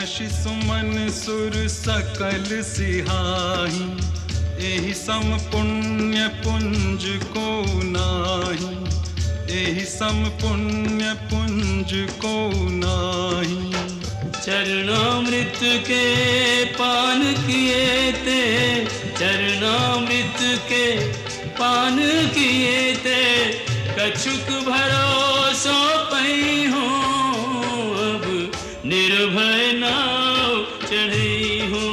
शशि सुमन सुर सकल सिहाही, एहि सम पुण्य पुंज को नाही, एहि सम पुण्य पुंज को नाही। चरणामृत के पान किए ते, चरणामृत के पान किए ते, कछुक भरोसो पई हूँ, अब निर्भय नाव चढ़ई हूँ,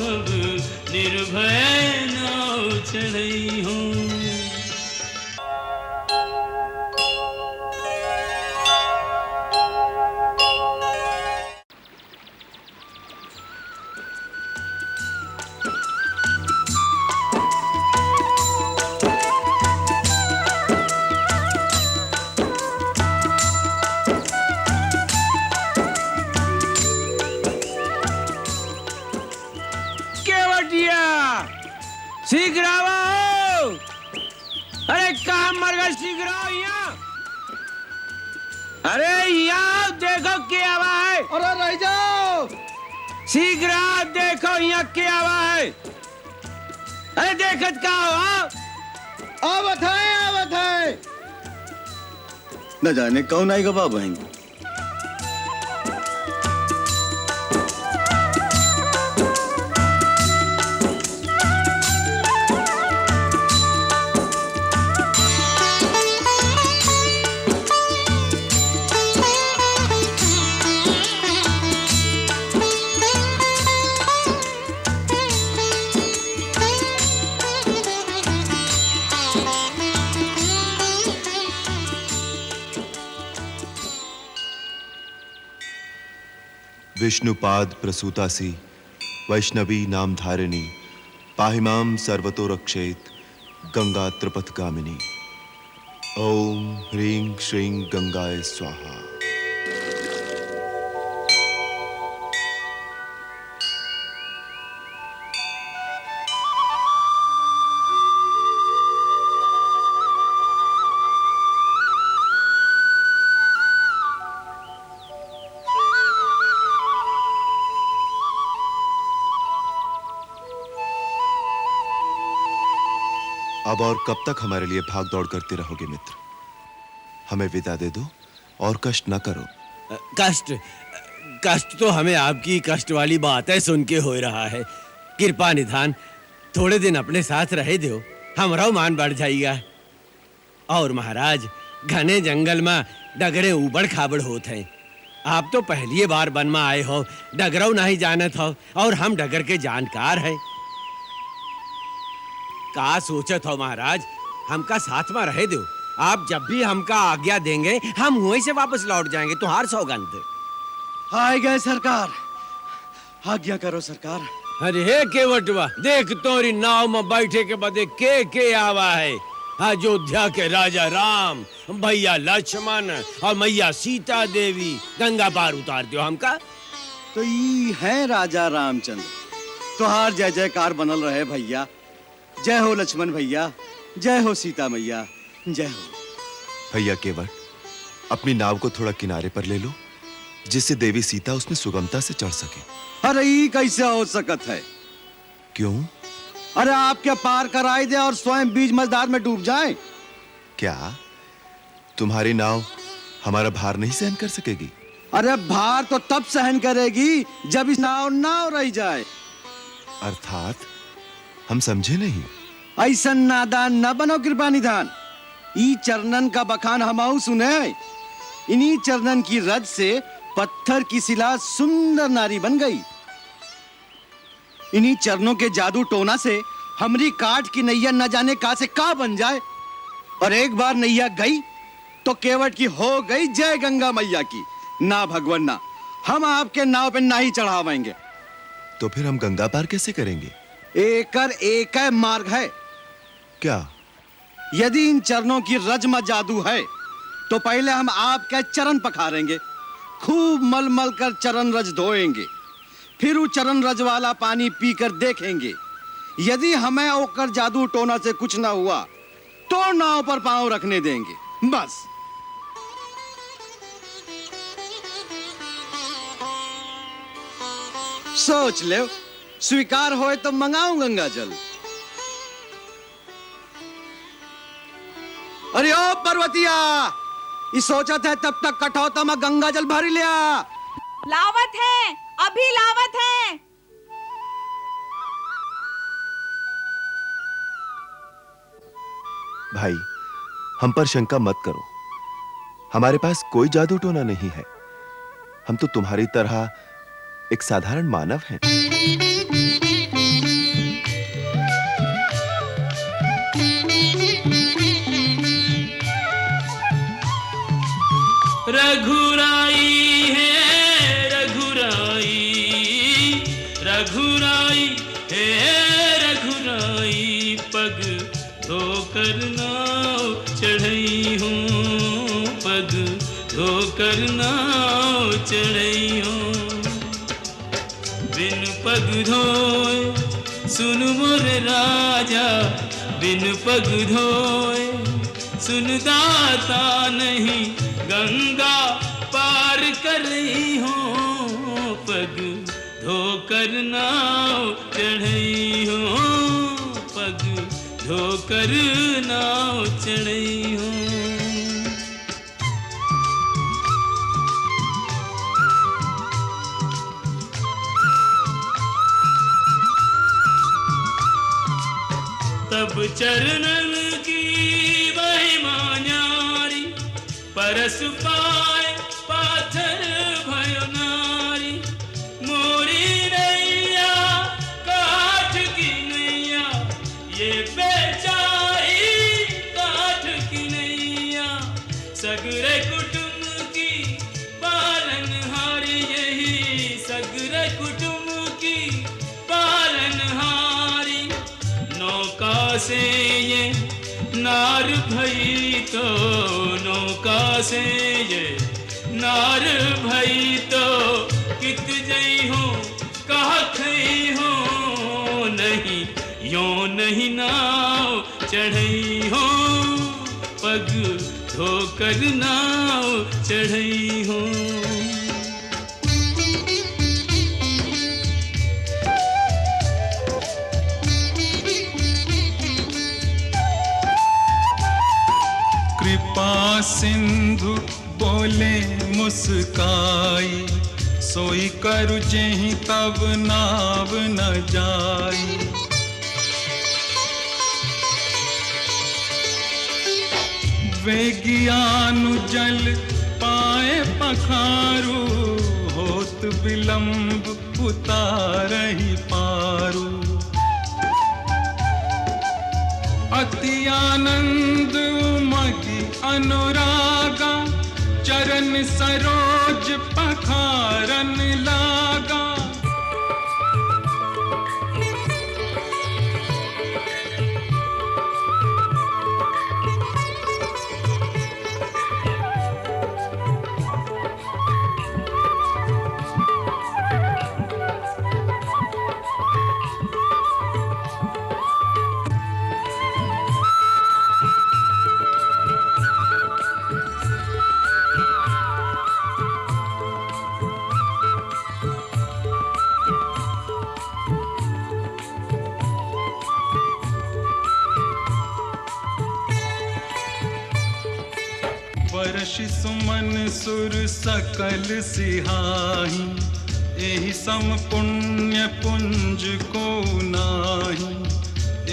अब निर्भय नाव चढ़ई हूँ। शीघ्र आओ! अरे कहाँ मर गए? शीघ्र आओ यहाँ! अरे यहाँ देखो क्या हुआ है? अरे रह जाओ! शीघ्र आओ, देखो यहाँ क्या हुआ है? अरे देखत का हो? आवत है। न जाने कौन आएगा बाबा बहन। विष्णुपाद प्रसूतासी वैष्णवी नाम धारिणी, पाहिमाम सर्वतो रक्षेत गंगा त्रिपथगामिनी। ओम ह्रीं श्रीं गंगाय स्वाहा। अब और कब तक हमारे लिए भाग दौड़ करते रहोगे मित्र? हमें विदा दे दो और कष्ट न करो। कष्ट तो हमें आपकी कष्ट वाली बातें सुन के हो रहा है। कृपा निधान थोड़े दिन अपने साथ रहे दो, हमारा मान बढ़ जाएगा। और महाराज, घने जंगल में डगरे उबड़ खाबड़ होते हैं। आप तो पहली बार वन में आए हो, डगरऊ नहीं जानत हो, और हम डगर के जानकार हैं। का सोचत हो महाराज, हमका साथ में रहे दो। आप जब भी हमका आज्ञा देंगे, हम वहीं से वापस लौट जाएंगे। तुम्हार सौगंध। आए गए सरकार, आज्ञा करो सरकार। अरे हे केवटवा, देख तोरी नाव में बैठे के बदे के आवा है। अयोध्या के राजा राम, भैया लक्ष्मण और मैया सीता देवी गंगा पार उतार दो हमका। तो ये है राजा रामचंद्र। तुहार जय जयकार बनल रहे भैया। जय हो लक्ष्मण भैया, जय हो सीता मैया, जय हो। भैया केवट, अपनी नाव को थोड़ा किनारे पर ले लो, जिससे देवी सीता उसमें सुगमता से चढ़ सके। अरे ये कैसे हो सकत है? क्यों? अरे आप क्या पार कराई दे और स्वयं बीच मझधार में डूब जाए? क्या तुम्हारी नाव हमारा भार नहीं सहन कर सकेगी? अरे भार तो तब सहन करेगी जब इस नाव रह जाए। अर्थात हम समझे नहीं। ऐसा नादान न बनो कृपा निधान। ई चरणन का बखान हमाऊ सुने। इन्हीं चरणन की रज से पत्थर की शिला सुंदर नारी बन गई। इन्हीं चरणों के जादू टोना से हमरी काठ की नैया न जाने का से का बन जाए। और एक बार नैया गई तो केवट की हो गई जय गंगा मैया की। ना भगवान ना, हम आपके नाव पे ना ही चढ़ावेंगे। तो फिर हम गंगा पार कैसे करेंगे? एक मार्ग है। क्या? यदि इन चरणों की रज में जादू है तो पहले हम आपके चरण पखारेंगे, खूब मल मल कर चरण रज धोएंगे, फिर वो चरण रज वाला पानी पीकर देखेंगे। यदि हमें ओकर जादू टोना से कुछ ना हुआ तो नाव पर पांव रखने देंगे, बस। सोच ले, स्वीकार होए तो मंगाऊं गंगा जल। अरे ओ पर्वतिया, ये सोचत है तब तक कठौता में गंगा जल भर लिया। लावत है, अभी लावत है। भाई, हम पर शंका मत करो। हमारे पास कोई जादू टोना नहीं है। हम तो तुम्हारी तरह एक साधारण मानव हैं। रघुराई है रघुराई, रघुराई है रघुराई, पग धोकर नाव चढ़ई हूँ, पग धोकर नाव चढ़ई हूँ। बिन पग धोए सुन मोर राजा, बिन पग धोए सुन दाता नहीं गंगा पार कर रही हूँ, पग धोकर नाव चढ़ई हूँ, पग धोकर नाव चढ़ई हूँ। तब चरणन की महिमा न्यारी, परस पाए पाथर भयो नारी। मोरी नैया काठ की नैया, ये बेचारी काठ की नैया। सगरे कुटुंब की पालनहारी, यही सगरे कुटुंब की पालनहारी। नौका से ये नार भई तो, नौका से ये नार भई तो, कित जई हो कहा खई हो, नहीं यो नहीं नाव चढ़ई हो, पग धोकर नाव चढ़ई हो। कृपा सिंधु बोले मुस्काई, सोई करु जेहि तब नाव न जाई। वे ज्ञानु जल पाए पखारू, होत विलंब उतारहि पारू। अति आनंद उमगी अनुरागा, चरण सरोज पखारन लागा। वर्षि सुमन सुर सकल सिहाही, एहि सम पुण्य पुंज को नाही,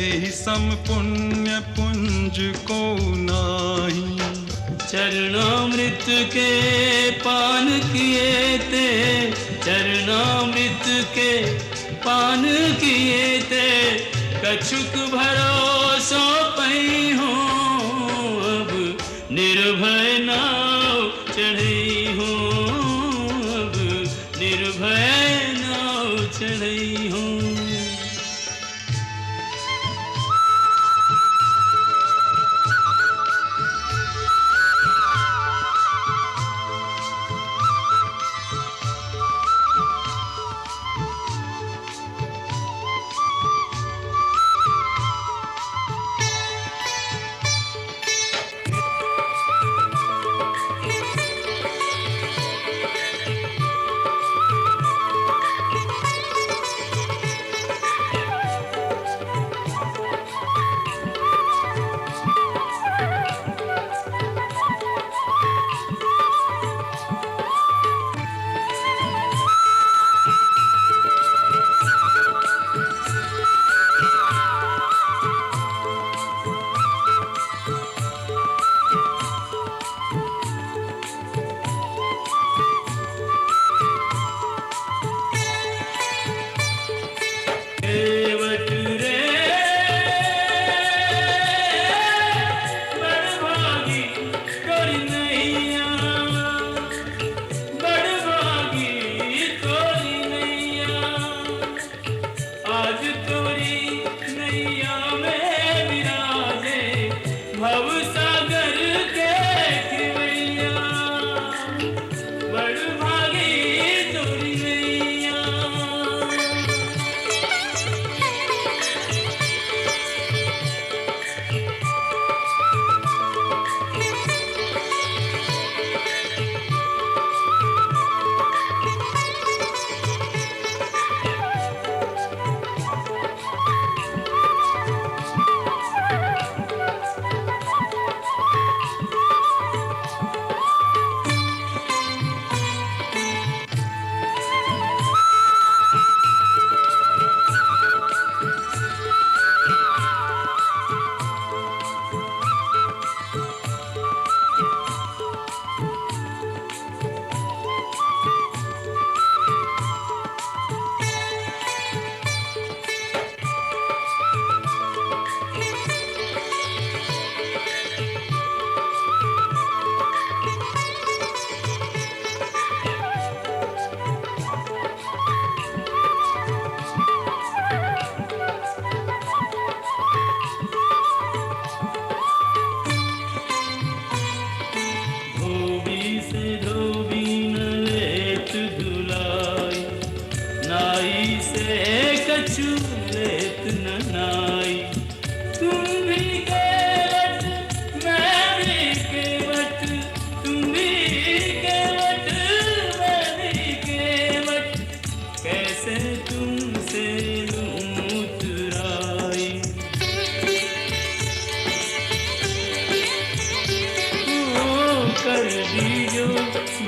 एहि सम पुण्य पुंज को नाही। चरणामृत के पान किए ते, चरणामृत के पान किए ते, कछुक भरोसा पई हो, अब निर्भय नाव चढ़ई हो, अब निर्भय नाव चढ़ई हो।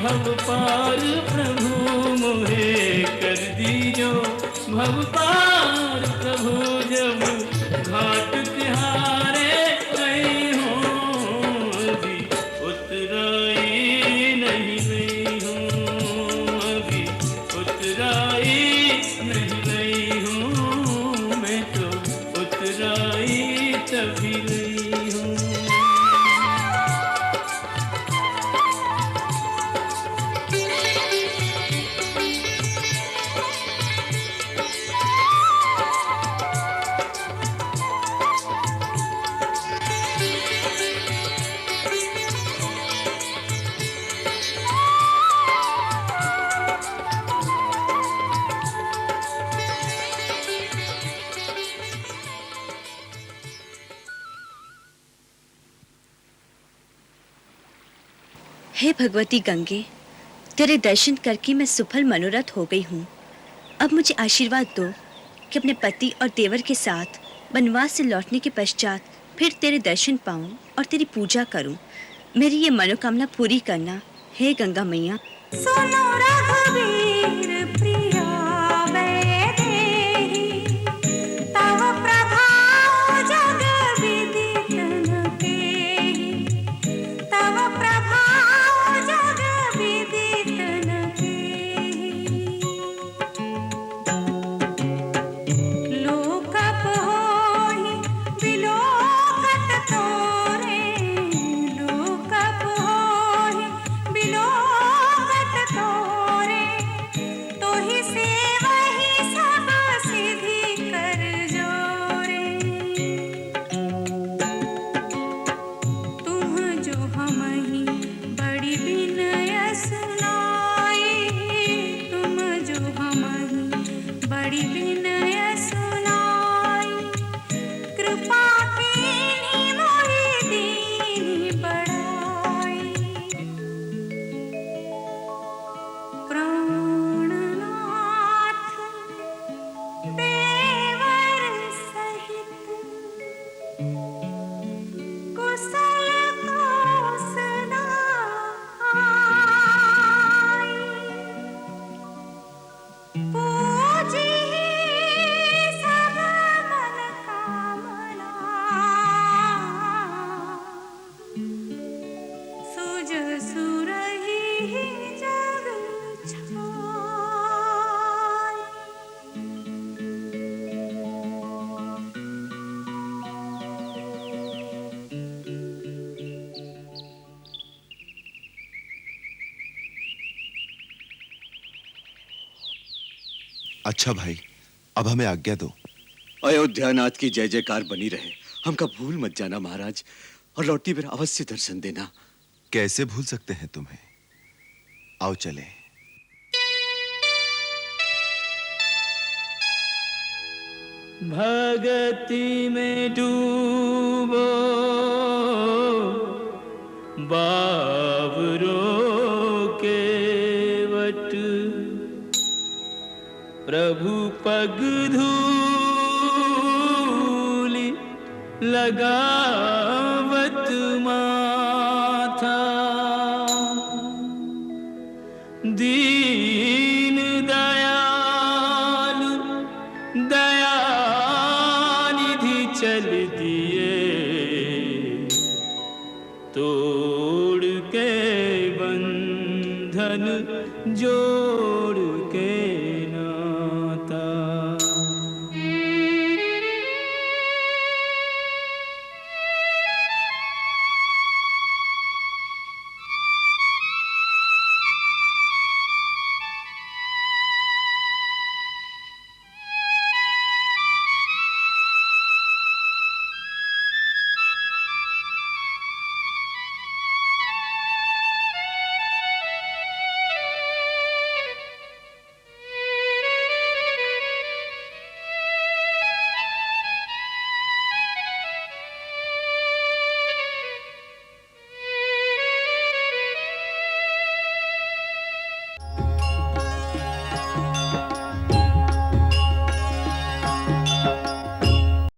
भव पार प्रभु मोहे कर दीजो भव पार प्रभु। जब घाट तिहारे गई हूँ अभी उतराई नहीं गई हूँ, अभी उतराई नहीं गई हूँ, मैं तो उतराई तभी गई हूँ। हे भगवती गंगे, तेरे दर्शन करके मैं सुफल मनोरथ हो गई हूँ। अब मुझे आशीर्वाद दो कि अपने पति और देवर के साथ वनवास से लौटने के पश्चात फिर तेरे दर्शन पाऊँ और तेरी पूजा करूँ। मेरी ये मनोकामना पूरी करना हे गंगा मैया। सुनो रघुवीर प्रिया वैदेही, तव प्रभाव जग विदित न केहि, तव प्रभाव जग विदित न केहि। लोकप होहि बिलोकत तोरे, लोकप होहि बिलोकत तोरे, तोहि सेवहि सब सिद्धि कर जोरे। तुम जो हमहि बड़ी विनय सुनाई, तुम जो हमहि बड़ी विनय सुनाई, कृपा कीन्ही मोहि दीन्ही बढ़ाई। प्राणनाथ देवर सहित कुशल कोसनाई, पूजिहि सब मन कामना, सुजसु रहिहि जग छाई। अच्छा भाई, अब हमें आज्ञा दो। अयोध्यानाथ की जय जयकार बनी रहे। हमका भूल मत जाना महाराज, और लौटती फिर अवश्य दर्शन देना। कैसे भूल सकते हैं तुम्हें? आओ चले। भगति में डूबो बावरों के वट, प्रभु पग धूलि लगावत माथा, दीन दयालु दयानिधि चल दिए, तोड़ के बंधन जो